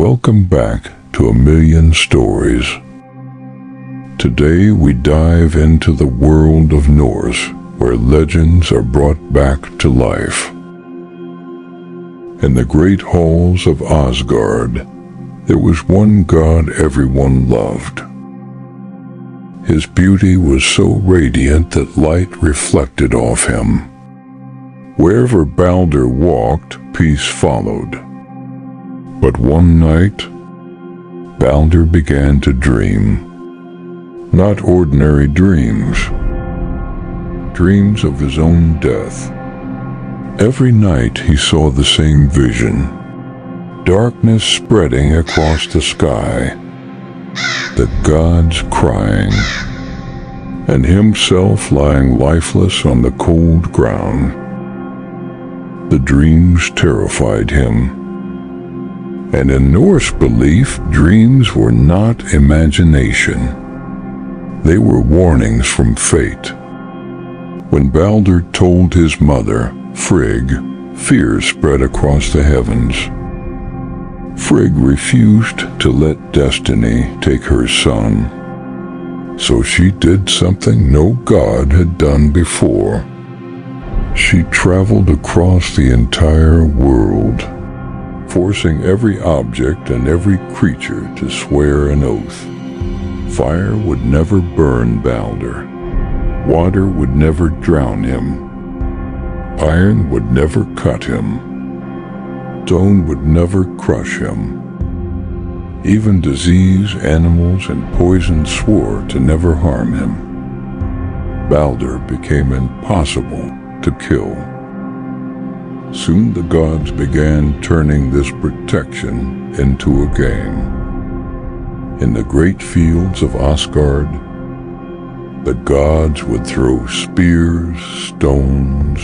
Welcome back to A Million Stories. Today we dive into the world of Norse, where legends are brought back to life. In the great halls of Asgard, there was one god everyone loved. His beauty was so radiant that light reflected off him. Wherever Baldr walked, peace followed. But one night, Baldr began to dream. Not ordinary dreams. Dreams of his own death. Every night he saw the same vision. Darkness spreading across the sky. The gods crying. And himself lying lifeless on the cold ground. The dreams terrified him. And in Norse belief, dreams were not imagination. They were warnings from fate. When Baldr told his mother, Frigg, fear spread across the heavens. Frigg refused to let destiny take her son. So she did something no god had done before. She traveled across the entire world, forcing every object and every creature to swear an oath. Fire would never burn Baldr. Water would never drown him. Iron would never cut him. Stone would never crush him. Even disease, animals, and poison swore to never harm him. Baldr became impossible to kill. Soon the gods began turning this protection into a game. In the great fields of Asgard, the gods would throw spears, stones,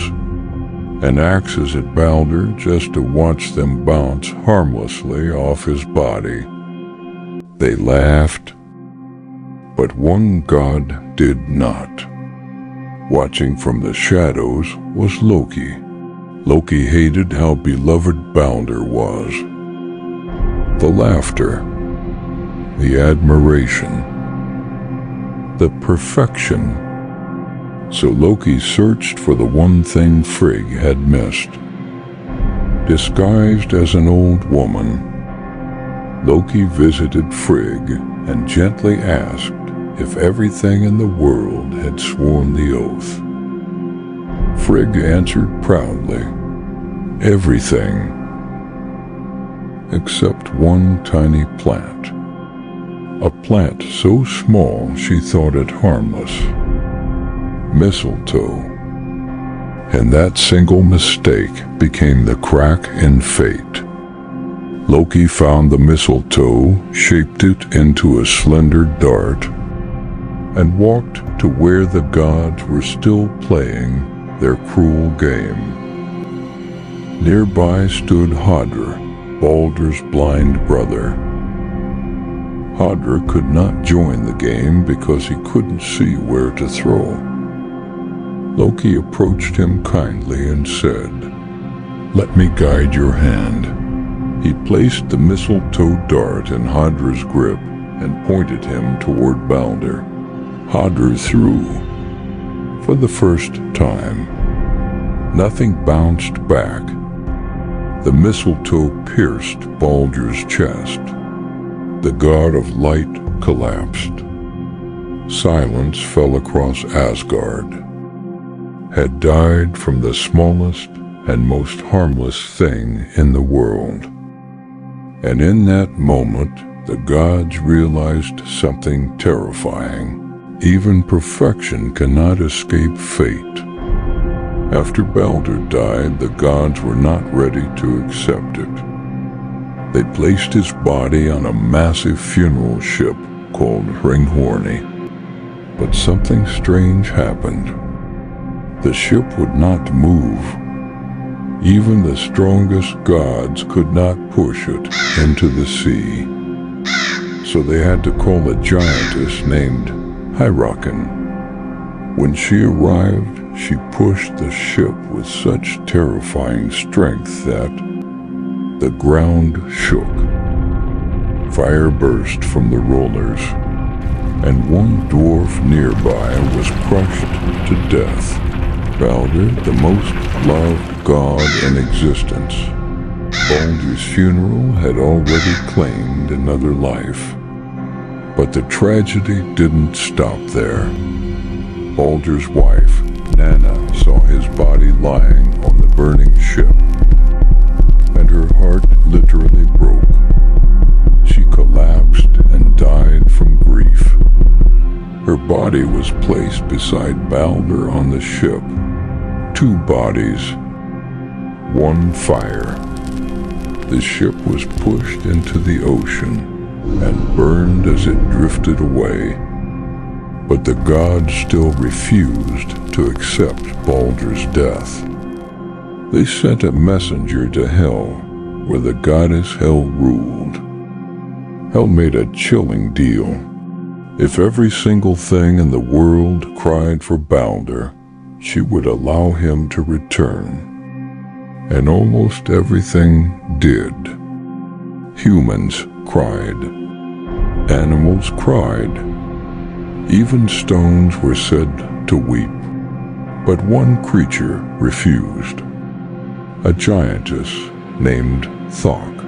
and axes at Baldr just to watch them bounce harmlessly off his body. They laughed, but one god did not. Watching from the shadows was Loki. Loki hated how beloved Baldr was. The laughter, the admiration, the perfection. So Loki searched for the one thing Frigg had missed. Disguised as an old woman, Loki visited Frigg and gently asked if everything in the world had sworn the oath. Frigg answered proudly, everything, except one tiny plant. A plant so small she thought it harmless. Mistletoe. And that single mistake became the crack in fate. Loki found the mistletoe, shaped it into a slender dart, and walked to where the gods were still playing their cruel game. Nearby stood Baldr, Baldr's blind brother. Baldr could not join the game because he couldn't see where to throw. Loki approached him kindly and said, "Let me guide your hand." He placed the mistletoe dart in Baldr's grip and pointed him toward Baldr. Baldr threw. For the first time, nothing bounced back. The mistletoe pierced Baldr's chest. The god of light collapsed. Silence fell across Asgard. Had died from the smallest and most harmless thing in the world. And in that moment, the gods realized something terrifying. Even perfection cannot escape fate. After Baldr died, the gods were not ready to accept it. They placed his body on a massive funeral ship called Ringhorni. But something strange happened. The ship would not move. Even the strongest gods could not push it into the sea. So they had to call a giantess named Hyrroken. When she arrived, she pushed the ship with such terrifying strength that the ground shook. Fire burst from the rollers, and one dwarf nearby was crushed to death. Baldr, the most loved god in existence. Baldr's funeral had already claimed another life. But the tragedy didn't stop there. Baldr's wife, Nanna, saw his body lying on the burning ship, and her heart literally broke. She collapsed and died from grief. Her body was placed beside Baldr on the ship. Two bodies, one fire. The ship was pushed into the ocean and burned as it drifted away. But the gods still refused to accept Baldr's death. They sent a messenger to Hell, where the goddess Hel ruled. Hel made a chilling deal. If every single thing in the world cried for Baldr, she would allow him to return. And almost everything did. Humans cried. Animals cried. Even stones were said to weep. But one creature refused. A giantess named Thok.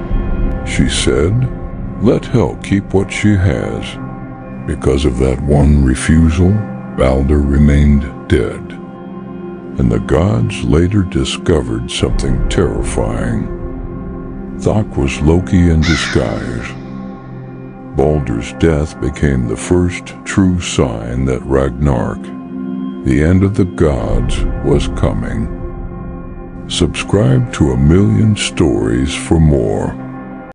She said, "Let Hel keep what she has." Because of that one refusal, Baldr remained dead. And the gods later discovered something terrifying. Thok was Loki in disguise. Baldr's death became the first true sign that Ragnarok, the end of the gods, was coming. Subscribe to 1,000,000 Stories for more.